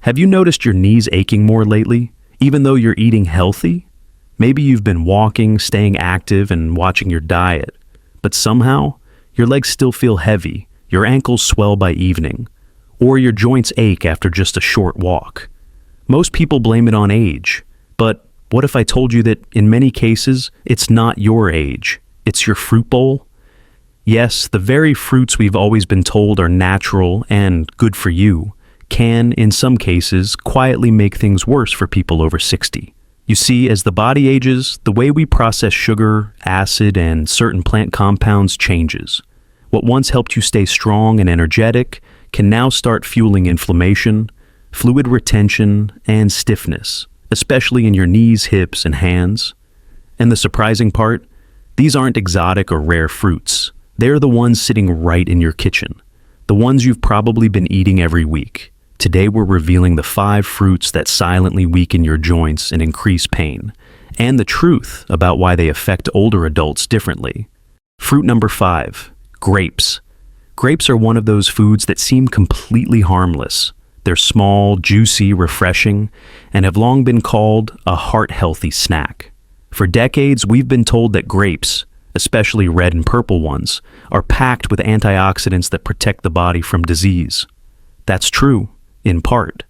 Have you noticed your knees aching more lately, even though you're eating healthy? Maybe you've been walking, staying active, and watching your diet, but somehow your legs still feel heavy, your ankles swell by evening, or your joints ache after just a short walk. Most people blame it on age, but what if I told you that in many cases, it's not your age, it's your fruit bowl? Yes, the very fruits we've always been told are natural and good for you can, in some cases, quietly make things worse for people over 60. You see, as the body ages, the way we process sugar, acid, and certain plant compounds changes. What once helped you stay strong and energetic can now start fueling inflammation, fluid retention, and stiffness, especially in your knees, hips, and hands. And the surprising part? These aren't exotic or rare fruits. They're the ones sitting right in your kitchen, the ones you've probably been eating every week. Today we're revealing the 5 fruits that silently weaken your joints and increase pain, and the truth about why they affect older adults differently. Fruit number 5, grapes. Grapes are one of those foods that seem completely harmless. They're small, juicy, refreshing, and have long been called a heart-healthy snack. For decades, we've been told that grapes, especially red and purple ones, are packed with antioxidants that protect the body from disease. That's true, in part.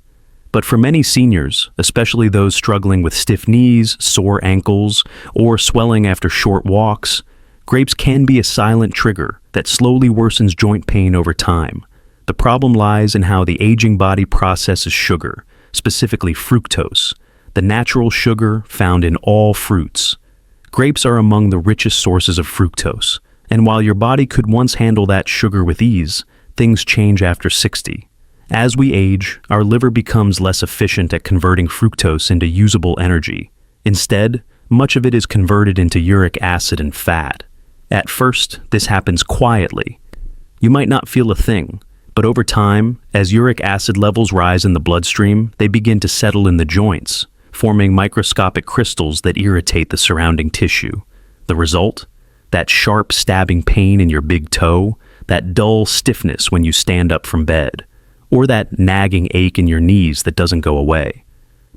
But for many seniors, especially those struggling with stiff knees, sore ankles, or swelling after short walks, grapes can be a silent trigger that slowly worsens joint pain over time. The problem lies in how the aging body processes sugar, specifically fructose, the natural sugar found in all fruits. Grapes are among the richest sources of fructose, and while your body could once handle that sugar with ease, things change after 60. As we age, our liver becomes less efficient at converting fructose into usable energy. Instead, much of it is converted into uric acid and fat. At first, this happens quietly. You might not feel a thing, but over time, as uric acid levels rise in the bloodstream, they begin to settle in the joints, forming microscopic crystals that irritate the surrounding tissue. The result? That sharp, stabbing pain in your big toe, that dull stiffness when you stand up from bed, or that nagging ache in your knees that doesn't go away.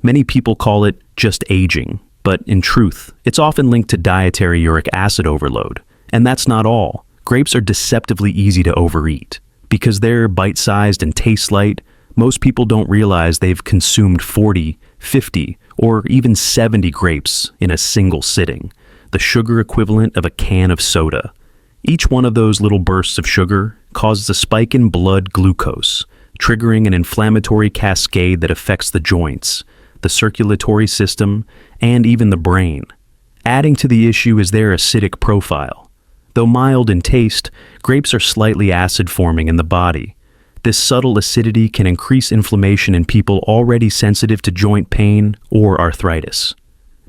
Many people call it just aging, but in truth, it's often linked to dietary uric acid overload. And that's not all. Grapes are deceptively easy to overeat. Because they're bite-sized and taste light, most people don't realize they've consumed 40, 50, or even 70 grapes in a single sitting, the sugar equivalent of a can of soda. Each one of those little bursts of sugar causes a spike in blood glucose, triggering an inflammatory cascade that affects the joints, the circulatory system, and even the brain. Adding to the issue is their acidic profile. Though mild in taste, grapes are slightly acid-forming in the body. This subtle acidity can increase inflammation in people already sensitive to joint pain or arthritis.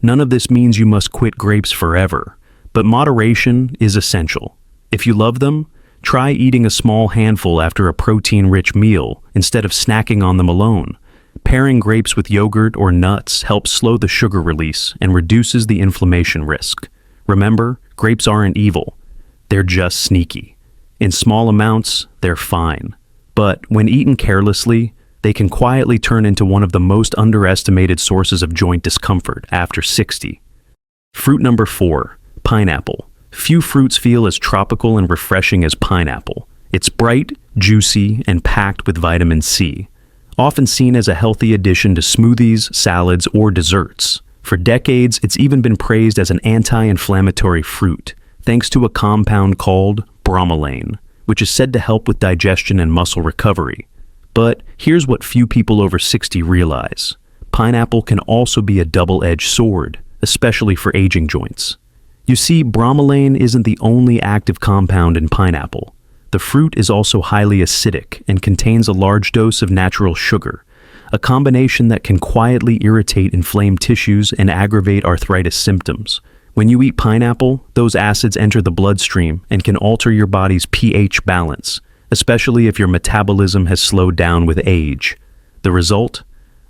None of this means you must quit grapes forever, but moderation is essential. If you love them, try eating a small handful after a protein-rich meal instead of snacking on them alone. Pairing grapes with yogurt or nuts helps slow the sugar release and reduces the inflammation risk. Remember, grapes aren't evil. They're just sneaky. In small amounts, they're fine. But when eaten carelessly, they can quietly turn into one of the most underestimated sources of joint discomfort after 60. Fruit number 4, pineapple. Few fruits feel as tropical and refreshing as pineapple. It's bright, juicy, and packed with vitamin C, often seen as a healthy addition to smoothies, salads, or desserts. For decades, it's even been praised as an anti-inflammatory fruit, thanks to a compound called bromelain, which is said to help with digestion and muscle recovery. But here's what few people over 60 realize. Pineapple can also be a double-edged sword, especially for aging joints. You see, bromelain isn't the only active compound in pineapple. The fruit is also highly acidic and contains a large dose of natural sugar, a combination that can quietly irritate inflamed tissues and aggravate arthritis symptoms. When you eat pineapple, those acids enter the bloodstream and can alter your body's pH balance, especially if your metabolism has slowed down with age. The result?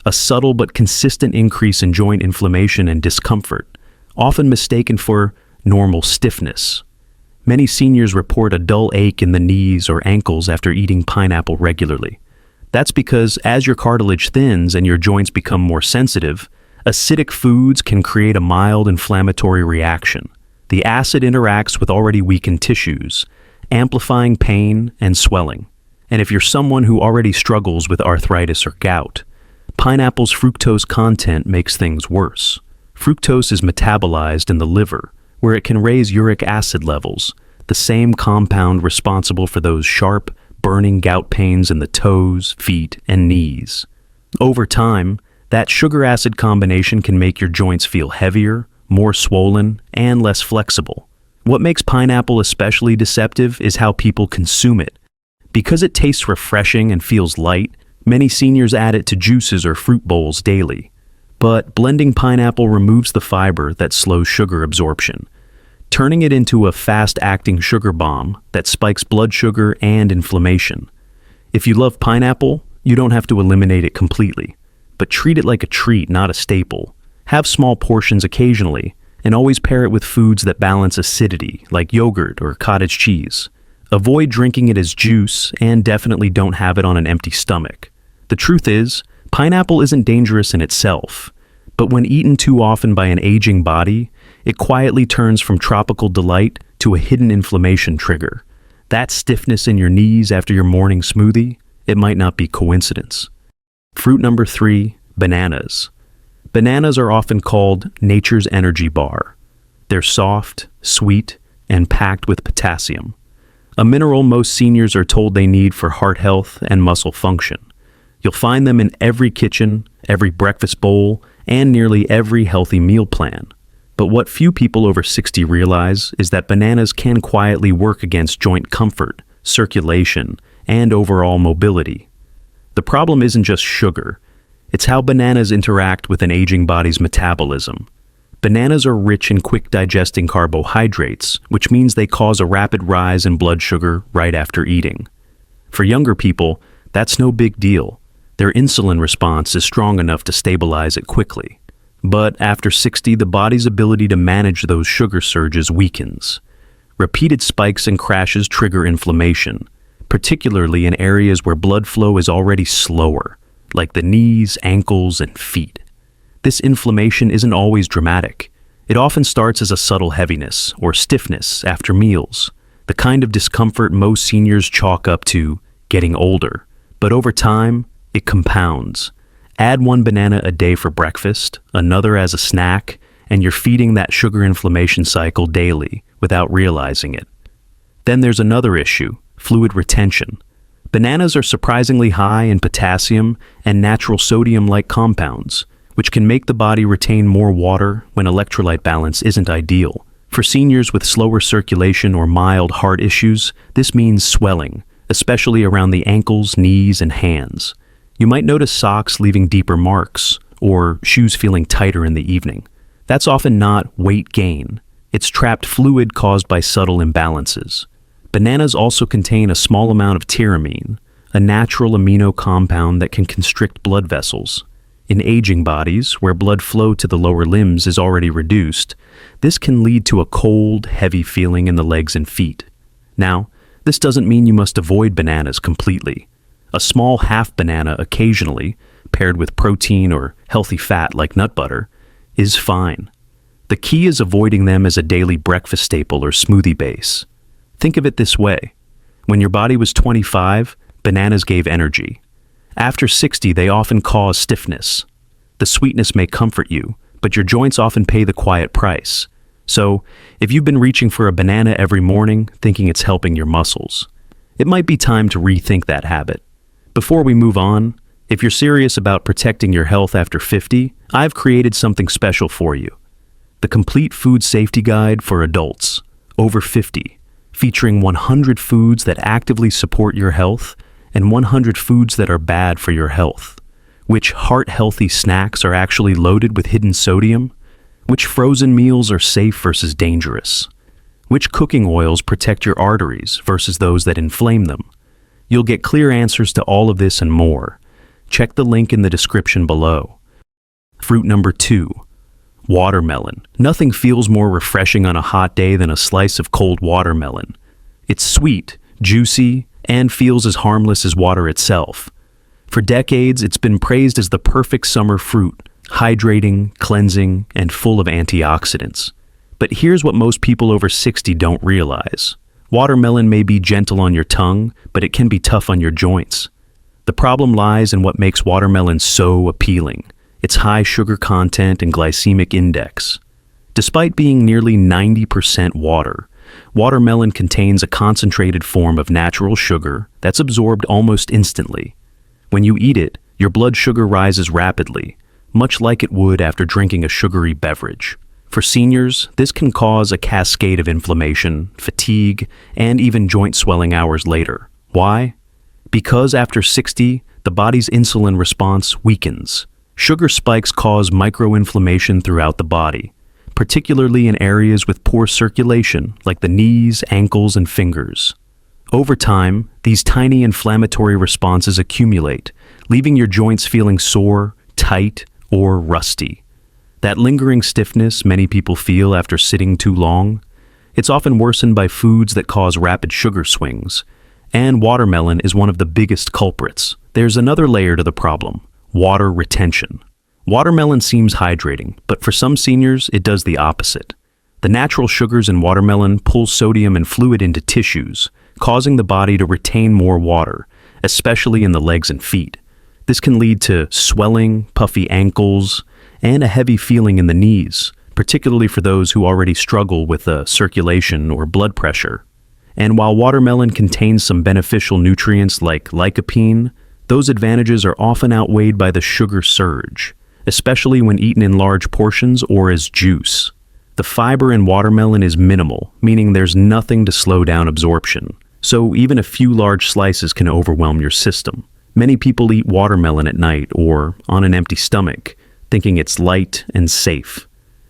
A subtle but consistent increase in joint inflammation and discomfort, often mistaken for normal stiffness. Many seniors report a dull ache in the knees or ankles after eating pineapple regularly. That's because as your cartilage thins and your joints become more sensitive, acidic foods can create a mild inflammatory reaction. The acid interacts with already weakened tissues, amplifying pain and swelling. And if you're someone who already struggles with arthritis or gout, pineapple's fructose content makes things worse. Fructose is metabolized in the liver, where it can raise uric acid levels, the same compound responsible for those sharp, burning gout pains in the toes, feet, and knees. Over time, that sugar-acid combination can make your joints feel heavier, more swollen, and less flexible. What makes pineapple especially deceptive is how people consume it. Because it tastes refreshing and feels light, many seniors add it to juices or fruit bowls daily. But blending pineapple removes the fiber that slows sugar absorption, turning it into a fast-acting sugar bomb that spikes blood sugar and inflammation. If you love pineapple, you don't have to eliminate it completely, but treat it like a treat, not a staple. Have small portions occasionally, and always pair it with foods that balance acidity, like yogurt or cottage cheese. Avoid drinking it as juice, and definitely don't have it on an empty stomach. The truth is, pineapple isn't dangerous in itself, but when eaten too often by an aging body, it quietly turns from tropical delight to a hidden inflammation trigger. That stiffness in your knees after your morning smoothie, it might not be coincidence. Fruit number 3, bananas. Bananas are often called nature's energy bar. They're soft, sweet, and packed with potassium, a mineral most seniors are told they need for heart health and muscle function. You'll find them in every kitchen, every breakfast bowl, and nearly every healthy meal plan. But what few people over 60 realize is that bananas can quietly work against joint comfort, circulation, and overall mobility. The problem isn't just sugar, it's how bananas interact with an aging body's metabolism. Bananas are rich in quick-digesting carbohydrates, which means they cause a rapid rise in blood sugar right after eating. For younger people, that's no big deal. Their insulin response is strong enough to stabilize it quickly. But after 60, the body's ability to manage those sugar surges weakens. Repeated spikes and crashes trigger inflammation, particularly in areas where blood flow is already slower, like the knees, ankles, and feet. This inflammation isn't always dramatic. It often starts as a subtle heaviness or stiffness after meals, the kind of discomfort most seniors chalk up to getting older. But over time, it compounds. Add one banana a day for breakfast, another as a snack, and you're feeding that sugar inflammation cycle daily without realizing it. Then there's another issue, fluid retention. Bananas are surprisingly high in potassium and natural sodium-like compounds, which can make the body retain more water when electrolyte balance isn't ideal. For seniors with slower circulation or mild heart issues, this means swelling, especially around the ankles, knees, and hands. You might notice socks leaving deeper marks, or shoes feeling tighter in the evening. That's often not weight gain. It's trapped fluid caused by subtle imbalances. Bananas also contain a small amount of tyramine, a natural amino compound that can constrict blood vessels. In aging bodies, where blood flow to the lower limbs is already reduced, this can lead to a cold, heavy feeling in the legs and feet. Now, this doesn't mean you must avoid bananas completely. A small half banana occasionally, paired with protein or healthy fat like nut butter, is fine. The key is avoiding them as a daily breakfast staple or smoothie base. Think of it this way. When your body was 25, bananas gave energy. After 60, they often cause stiffness. The sweetness may comfort you, but your joints often pay the quiet price. So, if you've been reaching for a banana every morning, thinking it's helping your muscles, it might be time to rethink that habit. Before we move on, if you're serious about protecting your health after 50, I've created something special for you. The Complete Food Safety Guide for Adults over 50, featuring 100 foods that actively support your health and 100 foods that are bad for your health. Which heart-healthy snacks are actually loaded with hidden sodium? Which frozen meals are safe versus dangerous? Which cooking oils protect your arteries versus those that inflame them? You'll get clear answers to all of this and more. Check the link in the description below. Fruit number 2, watermelon. Nothing feels more refreshing on a hot day than a slice of cold watermelon. It's sweet, juicy, and feels as harmless as water itself. For decades, it's been praised as the perfect summer fruit, hydrating, cleansing, and full of antioxidants. But here's what most people over 60 don't realize. Watermelon may be gentle on your tongue, but it can be tough on your joints. The problem lies in what makes watermelon so appealing: its high sugar content and glycemic index. Despite being nearly 90% water, watermelon contains a concentrated form of natural sugar that's absorbed almost instantly. When you eat it, your blood sugar rises rapidly, much like it would after drinking a sugary beverage. For seniors, this can cause a cascade of inflammation, fatigue, and even joint swelling hours later. Why? Because after 60, the body's insulin response weakens. Sugar spikes cause microinflammation throughout the body, particularly in areas with poor circulation like the knees, ankles, and fingers. Over time, these tiny inflammatory responses accumulate, leaving your joints feeling sore, tight, or rusty. That lingering stiffness many people feel after sitting too long, it's often worsened by foods that cause rapid sugar swings, and watermelon is one of the biggest culprits. There's another layer to the problem: water retention. Watermelon seems hydrating, but for some seniors, it does the opposite. The natural sugars in watermelon pull sodium and fluid into tissues, causing the body to retain more water, especially in the legs and feet. This can lead to swelling, puffy ankles, and a heavy feeling in the knees, particularly for those who already struggle with circulation or blood pressure. And while watermelon contains some beneficial nutrients like lycopene, those advantages are often outweighed by the sugar surge, especially when eaten in large portions or as juice. The fiber in watermelon is minimal, meaning there's nothing to slow down absorption. So even a few large slices can overwhelm your system. Many people eat watermelon at night or on an empty stomach, thinking it's light and safe.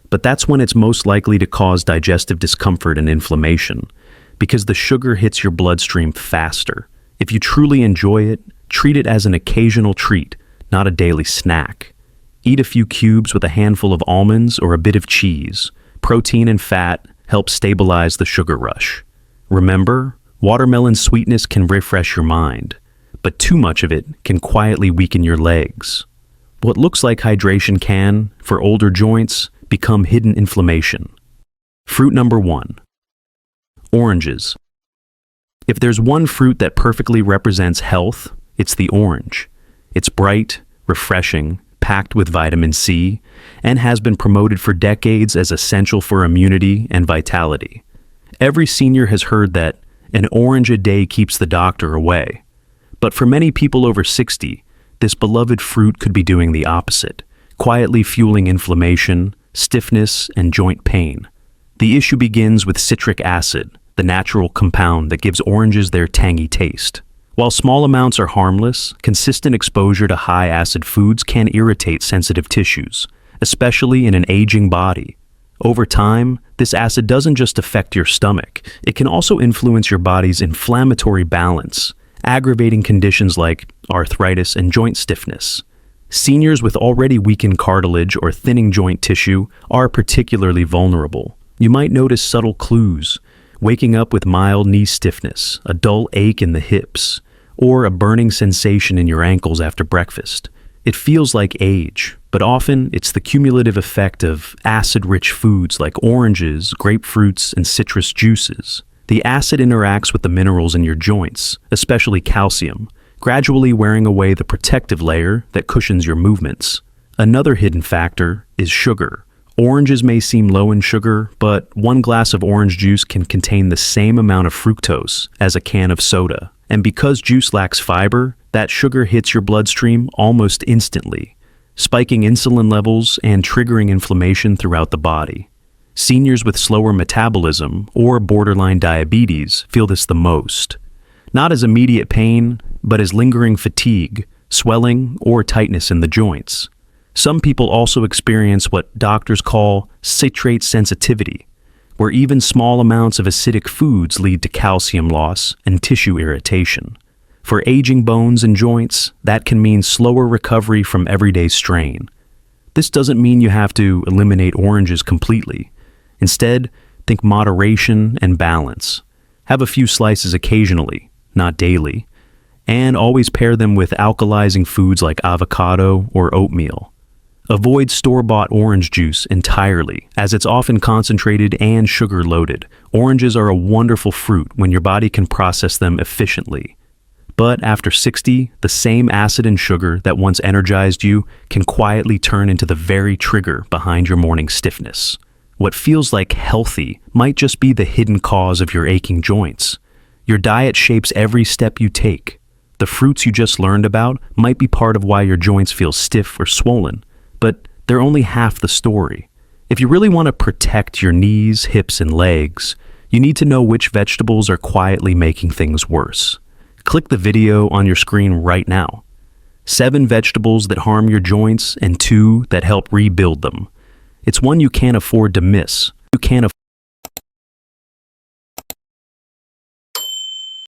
But that's when it's most likely to cause digestive discomfort and inflammation, because the sugar hits your bloodstream faster. If you truly enjoy it, treat it as an occasional treat, not a daily snack. Eat a few cubes with a handful of almonds or a bit of cheese. Protein and fat help stabilize the sugar rush. Remember, watermelon's sweetness can refresh your mind, but too much of it can quietly weaken your legs. What looks like hydration can, for older joints, become hidden inflammation. Fruit number 1. Oranges. If there's one fruit that perfectly represents health, it's the orange. It's bright, refreshing, packed with vitamin C, and has been promoted for decades as essential for immunity and vitality. Every senior has heard that an orange a day keeps the doctor away. But for many people over 60, this beloved fruit could be doing the opposite, quietly fueling inflammation, stiffness, and joint pain. The issue begins with citric acid, the natural compound that gives oranges their tangy taste. While small amounts are harmless, consistent exposure to high-acid foods can irritate sensitive tissues, especially in an aging body. Over time, this acid doesn't just affect your stomach, it can also influence your body's inflammatory balance, aggravating conditions like arthritis and joint stiffness. Seniors with already weakened cartilage or thinning joint tissue are particularly vulnerable. You might notice subtle clues: waking up with mild knee stiffness, a dull ache in the hips, or a burning sensation in your ankles after breakfast. It feels like age, but often it's the cumulative effect of acid-rich foods like oranges, grapefruits, and citrus juices. The acid interacts with the minerals in your joints, especially calcium, gradually wearing away the protective layer that cushions your movements. Another hidden factor is sugar. Oranges may seem low in sugar, but one glass of orange juice can contain the same amount of fructose as a can of soda. And because juice lacks fiber, that sugar hits your bloodstream almost instantly, spiking insulin levels and triggering inflammation throughout the body. Seniors with slower metabolism or borderline diabetes feel this the most, not as immediate pain, but as lingering fatigue, swelling, or tightness in the joints. Some people also experience what doctors call citrate sensitivity, where even small amounts of acidic foods lead to calcium loss and tissue irritation. For aging bones and joints, that can mean slower recovery from everyday strain. This doesn't mean you have to eliminate oranges completely. Instead, think moderation and balance. Have a few slices occasionally, not daily. And always pair them with alkalizing foods like avocado or oatmeal. Avoid store-bought orange juice entirely, as it's often concentrated and sugar-loaded. Oranges are a wonderful fruit when your body can process them efficiently. But after 60, the same acid and sugar that once energized you can quietly turn into the very trigger behind your morning stiffness. What feels like healthy might just be the hidden cause of your aching joints. Your diet shapes every step you take. The fruits you just learned about might be part of why your joints feel stiff or swollen, but they're only half the story. If you really want to protect your knees, hips, and legs, you need to know which vegetables are quietly making things worse. Click the video on your screen right now. 7 vegetables that harm your joints and 2 that help rebuild them. It's one you can't afford to miss. You can't afford